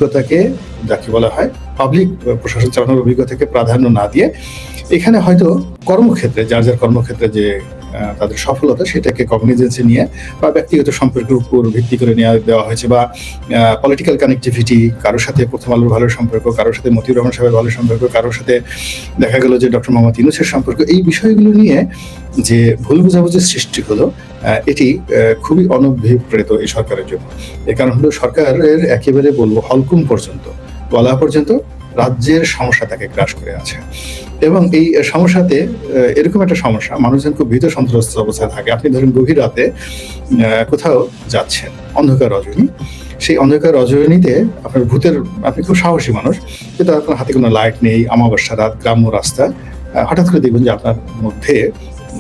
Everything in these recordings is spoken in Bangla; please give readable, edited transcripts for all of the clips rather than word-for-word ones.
অভিজ্ঞতাকে যাকে বলা হয় পাবলিক প্রশাসন চালানোর অভিজ্ঞতাকে প্রাধান্য না দিয়ে এখানে হয়তো কর্মক্ষেত্রে যার কর্মক্ষেত্রে যে তাদের সফলতা সেটাকে কগনিজেন্সে নিয়ে বা ব্যক্তিগত সম্পর্কের উপর ভিত্তি করে দেওয়া হয়েছে, বা পলিটিক্যাল কানেক্টিভিটি, কারোর সাথে প্রথম আলোর ভালো সম্পর্ক, কারোর সাথে মতিউর রহমান সাহেবের ভালো সম্পর্ক, কারোর সাথে দেখা গেল যে ডক্টর মোহাম্মদ ইউনূসের সম্পর্ক, এই বিষয়গুলো নিয়ে যে ভুল বোঝাবুঝির সৃষ্টি হলো এটি খুবই অনভিপ্রেত এই সরকারের জন্য। এর কারণ হলো সরকারের একেবারে বলবো হলকুম পর্যন্ত বলা পর্যন্ত রাজ্যের সমস্যা তাকে গ্রাস করে আছে, এবং এই সমস্যাতে এরকম একটা সমস্যা মানুষজন খুব ভীত সন্ত্রস্ত অবস্থায় থাকে। আপনি ধরেন গভীর রাতে কোথাও যাচ্ছেন, অন্ধকার রজনী, সেই অন্ধকার রজনীতে আপনার আপনি খুব সাহসী মানুষ, কিন্তু আপনার হাতে কোনো লাইট নেই, অমাবস্যা রাত, গ্রাম্য রাস্তা, হঠাৎ করে দেখবেন যে আপনার মধ্যে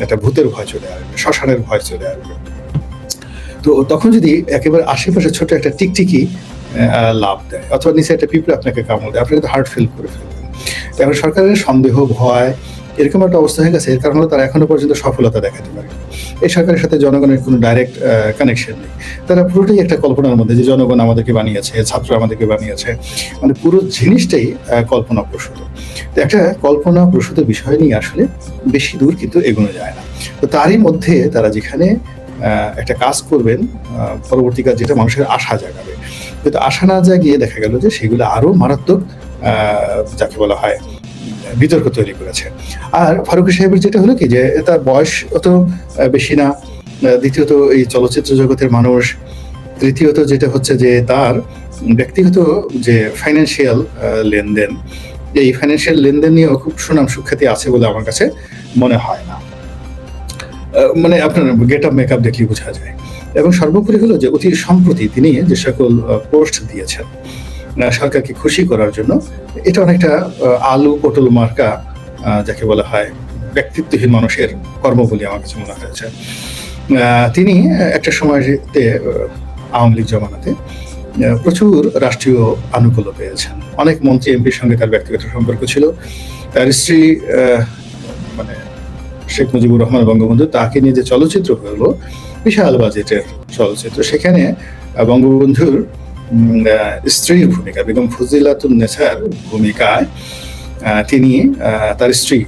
একটা ভূতের ভয় চলে আসবে, শ্মশানের ভয় চলে আসবে। তো তখন যদি একেবারে আশেপাশে ছোট একটা টিকটিকি লাভ দেয় অথবা নিচে একটা পিঁপড়ে আপনাকে কামড় দেয়, আপনি কিন্তু হার্ট ফেল করে ফেলবেন। এখন সরকারের সন্দেহ, ভয় এরকম একটা অবস্থা হয়ে গেছে। এর কারণে তারা এখনো পর্যন্ত সফলতা দেখাতে পারে। এই সরকারের সাথে জনগণের কোনো ডাইরেক্ট কানেকশন নেই। তারা পুরোটাই একটা কল্পনার মধ্যে, যে জনগণ আমাদেরকে বানিয়েছে, ছাত্র আমাদেরকে বানিয়েছে, মানে পুরো জিনিসটাই কল্পনা প্রসূত। তো একটা কল্পনা প্রসূত বিষয় নিয়ে আসলে বেশি দূর কিন্তু এগোনো যায় না। তো তারই মধ্যে তারা যেখানে একটা কাজ করবেন পরবর্তী কাজ, যেটা মানুষের আশা জাগাবে, কিন্তু আশা না জাগিয়ে দেখা গেল যে সেগুলো আরো মারাত্মক যাকে বলা হয় বিতর্ক তৈরি করেছে। আর ফারুকী সাহেবের যেটা হলো কি, যে তার বয়স অত বেশি না, দ্বিতীয়ত এই চলচ্চিত্র জগতের মানুষ, তৃতীয়ত যেটা হচ্ছে যে তার ব্যক্তিগত যে ফাইন্যান্সিয়াল লেনদেন, এই ফাইন্যান্সিয়াল লেনদেন নিয়েও খুব সুনাম সুখ্যাতি আছে বলে আমার কাছে মনে হয় না। মানে আপনার গেট আপ মেকআপ দেখলে বোঝা যায়। এবং সর্বোপরি হলো যে অতি সম্প্রতি তিনি যে সকল পোস্ট দিয়েছেন সরকারকে খুশি করার জন্য, এটা অনেকটা আলু পটল মার্কা যাকে বলা হয় ব্যক্তিত্বহীন মানুষের কর্ম বলে আমার কাছে মনে হয়েছে। তিনি একটা সময়তে আওয়ামী লীগ জমানাতে প্রচুর রাষ্ট্রীয় আনুকূল্য পেয়েছেন, অনেক মন্ত্রী এমপির সঙ্গে তার ব্যক্তিগত সম্পর্ক ছিল। তার স্ত্রী মানে শেখ মুজিবুর রহমান বঙ্গবন্ধু, তাকে নিয়ে যে চলচ্চিত্র হলো বিশাল বাজেটের চলচ্চিত্র, সেখানে বঙ্গবন্ধুর স্ত্রীর ভূমিকা, বেগম ফজিলাতুন নেসার ভূমিকায় তিনি তার স্ত্রী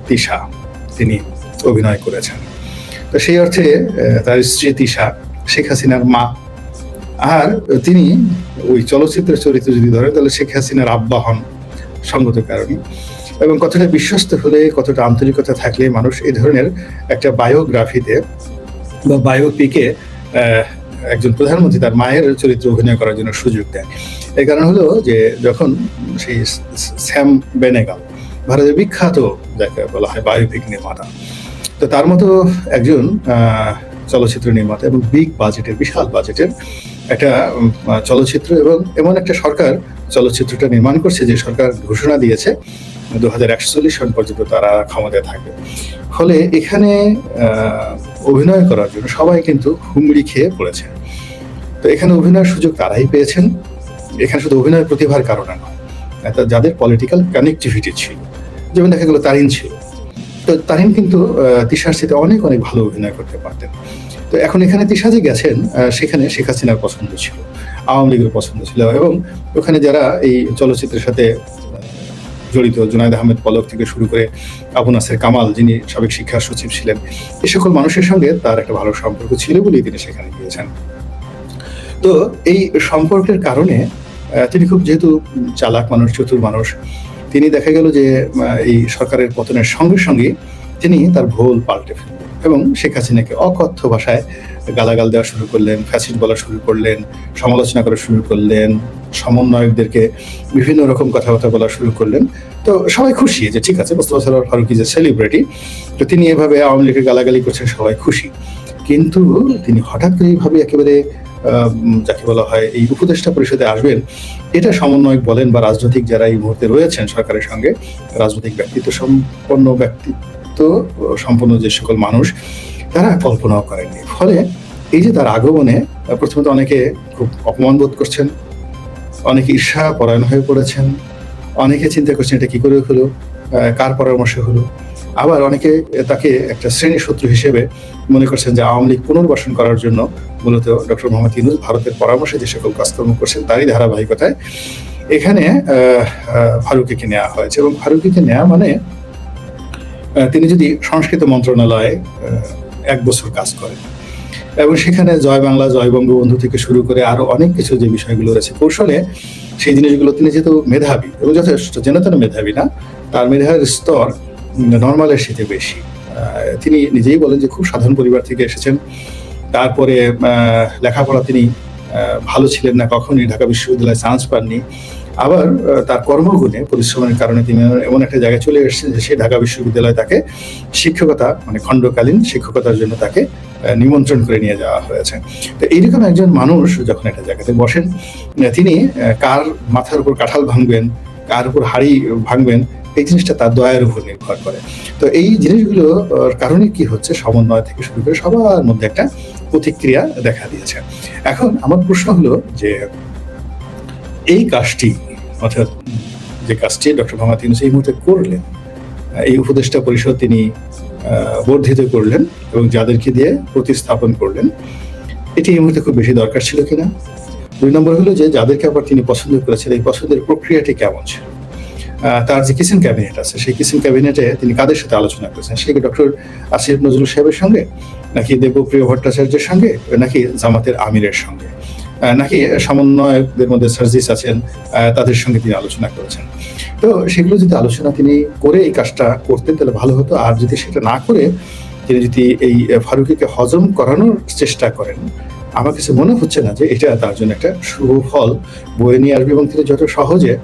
তিশা তিনি অভিনয় করেছেন। তো সেই অর্থে তার স্ত্রী তিশা শেখ হাসিনার মা, আর তিনি ওই চলচ্চিত্রের চরিত্র যদি ধরেন তাহলে শেখ হাসিনার আব্বা হন সঙ্গত কারণে। এবং কতটা বিশ্বস্ত হলে, কতটা আন্তরিকতা থাকলে মানুষ এই ধরনের একটা বায়োগ্রাফিতে বা বায়োপিকে একজন প্রধানমন্ত্রী তার মায়ের চরিত্রে অভিনয় করার জন্য সুযোগ দেয়। এই কারণ হলো যে যখন সেই স্যাম বেনেগাল, ভারতের বিখ্যাত যাকে বলা হয় বায়োপিক নির্মাতা, তো তার মতো একজন চলচ্চিত্র নির্মাতা এবং বিগ বাজেটের, বিশাল বাজেটের একটা চলচ্চিত্র, এবং এমন একটা সরকার চলচ্চিত্রটা নির্মাণ করছে যে সরকার ঘোষণা দিয়েছে 2041 সন পর্যন্ত তারা ক্ষমতায় থাকবে। ফলে এখানে অভিনয় করার জন্য সবাই কিন্তু হুমড়ি খেয়ে পড়েছে। তো এখানে অভিনয়ের সুযোগ তারাই পেয়েছেন। এখানে শুধু অভিনয়ের প্রতিভার কারণে নয়, যাদের পলিটিক্যাল কানেক্টিভিটি ছিল, যেমন দেখা গেল তারিন ছিল। তো তারিন কিন্তু তিশার সাথে অনেক অনেক ভালো অভিনয় করতে পারতেন। তো এখন এখানে তিশা যে গেছেন, সেখানে শেখ হাসিনার পছন্দ ছিল, আওয়ামী লীগের পছন্দ ছিল, এবং ওখানে যারা এই চলচ্চিত্রের সাথে জড়িত, জুনায়েদ আহমেদ পলক থেকে শুরু করে আবু নাসের কামাল, যিনি সাবেক শিক্ষা সচিব ছিলেন, এই সকল মানুষের সঙ্গে তার একটা ভালো সম্পর্ক ছিল বলেই তিনি সেখানে গিয়েছেন। তো এই সম্পর্কের কারণে তিনি খুব, যেহেতু চালাক মানুষ, চতুর মানুষ, তিনি দেখা গেল যে এই সরকারের পতনের সঙ্গে সঙ্গে তিনি তার ভুল পাল্টে ফেললেন এবং শেখ হাসিনাকে অকথ্য ভাষায় গালাগাল দেওয়া শুরু করলেন, ফ্যাসিস্ট বলা শুরু করলেন, সমালোচনা করা শুরু করলেন, সমন্বয়কদেরকে বিভিন্ন রকম কথাবার্তা বলা শুরু করলেন। তো সবাই খুশি যে ঠিক আছে, মোস্তফা সরোয়ার ফারুকী যে সেলিব্রিটি, তো তিনি এভাবে আওয়ামী লীগের গালাগালি করছেন, সবাই খুশি। কিন্তু তিনি হঠাৎ করে এইভাবে একেবারে যাকে বলা হয় এই উপদেষ্টা পরিষদে আসবেন, এটা সমন্বয়ক বলেন বা রাজনৈতিক যারা এই মুহূর্তে রয়েছেন সরকারের সঙ্গে, রাজনৈতিক ব্যক্তিত্ব সম্পন্ন যে সকল মানুষ, তারা কল্পনাও করেননি। ফলে এই যে তার আগমনে প্রথমত অনেকে খুব অপমান বোধ করছেন, অনেকে ঈর্ষা পরায়ণ হয়ে পড়েছেন, অনেকে চিন্তা করছেন এটা কি করে হলো, কার পরামর্শে হলো। আবার অনেকে তাকে একটা শ্রেণী শত্রু হিসেবে মনে করছেন যে আওয়ামী লীগ পুনর্বাসন করার জন্য মূলত ডক্টর মোহাম্মদ ইউনূস ভারতের পরামর্শে যে সকল কাজকর্ম করছেন তারই ধারাবাহিকতায় এখানে ফারুকীকে নেওয়া হয়েছে। এবং ফারুকীকে নেওয়া মানে তিনি যদি সংস্কৃত মন্ত্রণালয়ে 1 বছর কাজ করেন এবং সেখানে জয় বাংলা জয় বঙ্গবন্ধু থেকে শুরু করে আরো অনেক কিছু যে বিষয়গুলো রয়েছে কৌশলে সেই জিনিসগুলো তিনি যেহেতু মেধাবী এবং যথেষ্ট যেন তেন মেধাবী না, তার মেধার স্তর নর্মালের সাথে বেশি। তিনি নিজেই বলেন যে খুব সাধারণ পরিবার থেকে এসেছেন, তারপরে লেখাপড়া তিনি ভালো ছিলেন না, কখনই ঢাকা বিশ্ববিদ্যালয়ে চান্স পাননি। আবার তার কর্মগুণে পরিশ্রমের কারণে তিনি এমন একটা জায়গায় চলে এসেছেন যে সেই ঢাকা বিশ্ববিদ্যালয়ে তাকে শিক্ষকতা মানে খণ্ডকালীন শিক্ষকতার জন্য তাকে নিমন্ত্রণ করে নিয়ে যাওয়া হয়েছে। তো এইরকম একজন মানুষ যখন একটা জায়গাতে বসেন, তিনি কার মাথার উপর কাঁঠাল ভাঙবেন, কার উপর হাড়ি ভাঙবেন, এই জিনিসটা তার দয়ার উপর নির্ভর করে। তো এই জিনিসগুলোর কারণে কি হচ্ছে, সমন্বয় থেকে শুরু করে সবার মধ্যে একটা প্রতিক্রিয়া দেখা দিয়েছে। এখন আমার প্রশ্ন হলো যে এই কাজটি, অর্থাৎ যে কাজটি ডক্টর মোহাম্মদ ইউনূস এই মুহূর্তে করলেন, এই উপদেষ্টা পরিষদ তিনি বর্ধিত করলেন এবং যাদেরকে দিয়ে প্রতিস্থাপন করলেন, এটি এই মুহূর্তে খুব বেশি দরকার ছিল কিনা? 2 নম্বর হলো যে যাদেরকে আবার তিনি পছন্দ করেছেন এই পছন্দের প্রক্রিয়াটি কেমন ছিল? তার যে কিচেন ক্যাবিনেট আছে সেই কিচেন ক্যাবিনেটে তিনি কাদের সাথে আলোচনা করেছেন, সে কি ডক্টর আসিফ নজরুল সাহেবের সঙ্গে, নাকি দেবপ্রিয় ভট্টাচার্যের সঙ্গে, নাকি জামাতের আমিরের সঙ্গে, নাকি সমন্বয়কদের মধ্যে সার্জিস আছেন তাদের সঙ্গে তিনি আলোচনা করেছেন? তো সেগুলো যদি আলোচনা তিনি করে এই কাজটা করতেন তাহলে ভালো হতো। আর যদি সেটা না করে তিনি যদি এই ফারুকীকে হজম করানোর চেষ্টা করেন, আমার কাছে মনে হচ্ছে না যে এটা তার জন্য একটা শুভ ফল বয়ে নিয়ে আসবে। এবং তিনি যত সহজে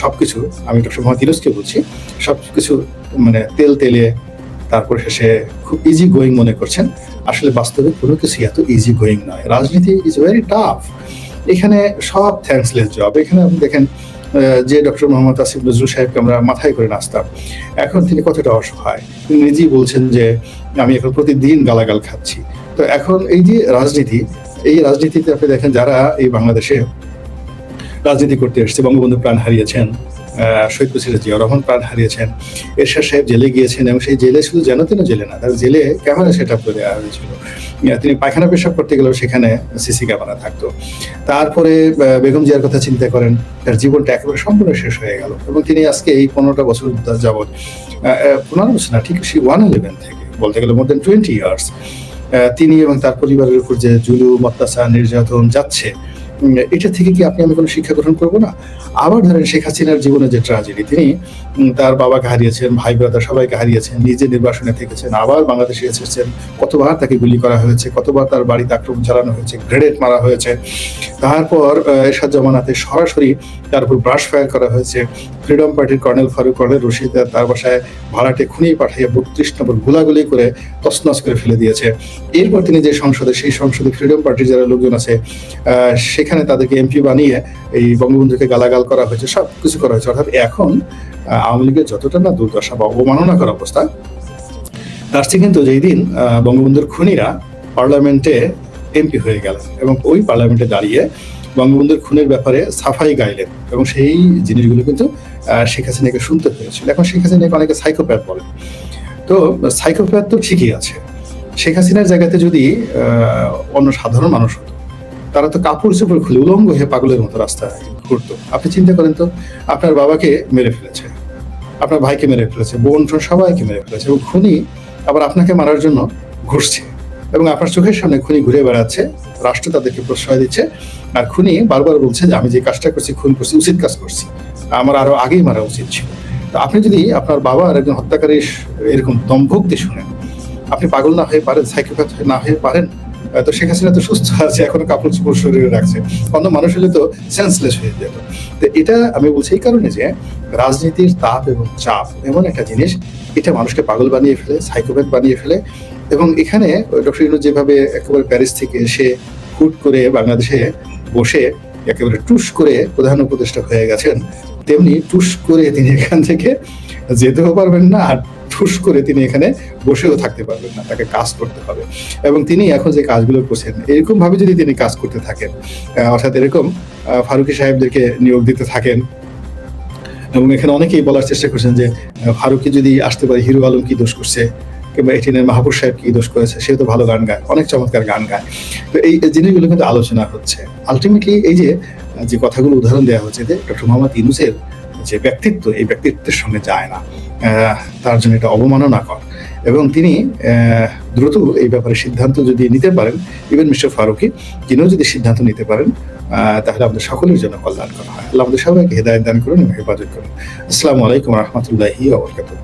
সবকিছু, আমি ডক্টর মোহাম্মদ ইউনূসকে বলছি, সবকিছু মানে তেলে তারপর শেষে খুব ইজি গোয়িং মনে করছেন। আসলে বাস্তবে কোনো কিছু এত ইজি গোয়িং নয়। রাজনীতি ইজ ভেরি টাফ। এখানে সব থ্যাঙ্কসলেস জব। এখানে আপনি দেখেন যে ডক্টর মোহাম্মদ আসিফ নজরুল সাহেবকে আমরা মাথায় করে নাচতাম, এখন তিনি কতটা অসহায়। তিনি নিজেই বলছেন যে আমি এখন প্রতিদিন গালাগাল খাচ্ছি। তো এখন এই যে রাজনীতি, এই রাজনীতিতে আপনি দেখেন যারা এই বাংলাদেশে রাজনীতি করতে এসেছে, বঙ্গবন্ধু প্রাণ হারিয়েছেন, শহীদ প্রেসিডেন্ট জিয়াউর রহমান প্রাণ হারিয়েছেন, এরশাদ সাহেব জেলে গিয়েছেন এবং সেই জেলে শুধু যেন তেন জেলে না, তার জেলে ক্যামেরা সেট আপ করে দেওয়া হয়েছিল। তিনি পায়খানা পেশাব করতে গেলেও সেখানে সিসি ক্যামেরা থাকতো। তারপরে বেগম জিয়ার কথা চিন্তা করেন, তার জীবনটা একেবারে সম্পূর্ণ শেষ হয়ে গেল এবং তিনি আজকে এই 15টা বছর যাবৎ, 15 বছর না, ঠিক সেই 111 থেকে বলতে গেলে মোর দেন 20 ইয়ার্স তিনি এবং তার পরিবারের উপর যে জুলুম, অত্যাচার, নির্যাতন যাচ্ছে, এটা থেকে কি আমি কোনো শিক্ষা গ্রহণ করবো না? আবার ধরেন শেখ হাসিনার জীবনে যে ট্র্যাজেডি, তিনি তার বাবাকে হারিয়েছেন, ভাই ব্রাদার সবাইকে হারিয়েছেন, নিজে নির্বাসনে থেকেছেন, আবার বাংলাদেশে এসেছেন, কতবার তাকে গুলি করা হয়েছে, কতবার তার বাড়িতে আক্রমণ চালানো হয়েছে, গ্রেনেড মারা হয়েছে, তারপর এরশাদ জামানাতে সরাসরি তার উপর ব্রাশ ফায়ার করা হয়েছে, ফ্রিডম পার্টির কর্নেল ফারুক, কর্নেল রশিদ তার বাসায় ভাড়াটে খুনিয়ে পাঠিয়ে 32 নম্বর গোলাগুলি করে তছনছ করে ফেলে দিয়েছে। এরপর তিনি যে সংসদে, সেই সংসদে ফ্রিডম পার্টির যারা লোকজন আছে সেখানে তাদেরকে এমপি বানিয়ে এই বঙ্গবন্ধুকে গালাগাল করা হয়েছে, সব কিছু করা হয়েছে। অর্থাৎ এখন আওয়ামী লীগের যতটা না দুর্দশা বা অবমাননা করা অবস্থা, তার চেয়ে কিন্তু যেই দিন বঙ্গবন্ধুর খুনিরা পার্লামেন্টে এমপি হয়ে গেলেন এবং ওই পার্লামেন্টে দাঁড়িয়ে বঙ্গবন্ধুর খুনের ব্যাপারে সাফাই গাইলেন এবং সেই জিনিসগুলো কিন্তু শেখ হাসিনাকে শুনতে হয়েছিল। এখন শেখ হাসিনাকে অনেকে সাইকোপ্যাথ বলেন। তো সাইকোপ্যাথ তো ঠিকই আছে, শেখ হাসিনার জায়গাতে যদি অন্য সাধারণ মানুষ হতো, তারা তো কাপড় চোপড় খুলে উলঙ্গ হয়ে পাগলের মতো রাস্তায় ঘুরতো। আপনি চিন্তা করেন তো, আপনার বাবাকে মেরে ফেলেছে, আপনার ভাইকে মেরে ফেলেছে, বোন সবাইকে মেরে ফেলেছে এবং খুনি আবার আপনাকে মারার জন্য ঘুরছে এবং আপনার চোখের সামনে খুনি ঘুরে বেড়াচ্ছে, রাষ্ট্র তাদেরকে প্রশ্রয় দিচ্ছে, আর খুনি বারবার বলছে যে আমি যে কাজটা করছি, খুন করছি, উচিত কাজ করছি, আমার আরো আগেই মারা উচিত ছিল। তো আপনি যদি আপনার বাবার একজন হত্যাকারী এরকম দম্ভক্তি শুনেন, আপনি পাগল না হয়ে পারেন, সাইকোপ্যাথ না হয়ে পারেন? তো শেখ হাসিনা তো সুস্থ আছে, এখনো কাপড় চোপড় শরীরে রাখছে, অন্য মানুষ হলে তো সেন্সলেস হয়ে যেত। তো এটা আমি বলছি এই কারণে যে রাজনীতির তাপ এবং চাপ এমন একটা জিনিস, এটা মানুষকে পাগল বানিয়ে ফেলে, সাইকোপ্যাথ বানিয়ে ফেলে। এবং এখানে ডক্টর ইউনূস যেভাবে একেবারে প্যারিস থেকে এসে হুট করে বাংলাদেশে বসে একেবারে টুস করে প্রধান উপদেষ্টা হয়ে গেছেন, তেমনি টুস করে তিনি এখান থেকে যেতেও পারবেন না, আর ঠুস করে তিনি এখানে বসেও থাকতে পারবেন না, তাকে কাজ করতে হবে। এবং তিনি এখন যে কাজগুলো করছেন, এরকম ভাবে যদি তিনি কাজ করতে থাকেন, অর্থাৎ এরকম ফারুকী সাহেবদেরকে নিয়োগ দিতে থাকেন, এবং এখানে অনেকেই বলার চেষ্টা করছেন যে ফারুকী যদি আসতে পারে, হিরো আলম কি দোষ করছে, কিংবা এটিনের মাহবুব সাহেব কি দোষ করেছে, সে তো ভালো গান গায়, অনেক চমৎকার গান গায়। তো এই জিনিসগুলো কিন্তু আলোচনা হচ্ছে। আলটিমেটলি এই যে কথাগুলো উদাহরণ দেওয়া হচ্ছে যে ডক্টর মোহাম্মদ ইউনূসের যে ব্যক্তিত্ব, এই ব্যক্তিত্বের সঙ্গে যায় না, তার জন্য এটা অবমাননাকর। এবং তিনি দ্রুত এই ব্যাপারে সিদ্ধান্ত যদি নিতে পারেন, ইভেন মিস্টার ফারুকী তিনিও যদি সিদ্ধান্ত নিতে পারেন, তাহলে আমাদের সকলের জন্য কল্যাণকর হয়। আল্লাহ আমাদের সবাইকে হেদায়েত দান করুন এবং হেফাজত করুন। আসসালামু আলাইকুম ওয়া রাহমাতুল্লাহি ওয়া বারাকাতুহু।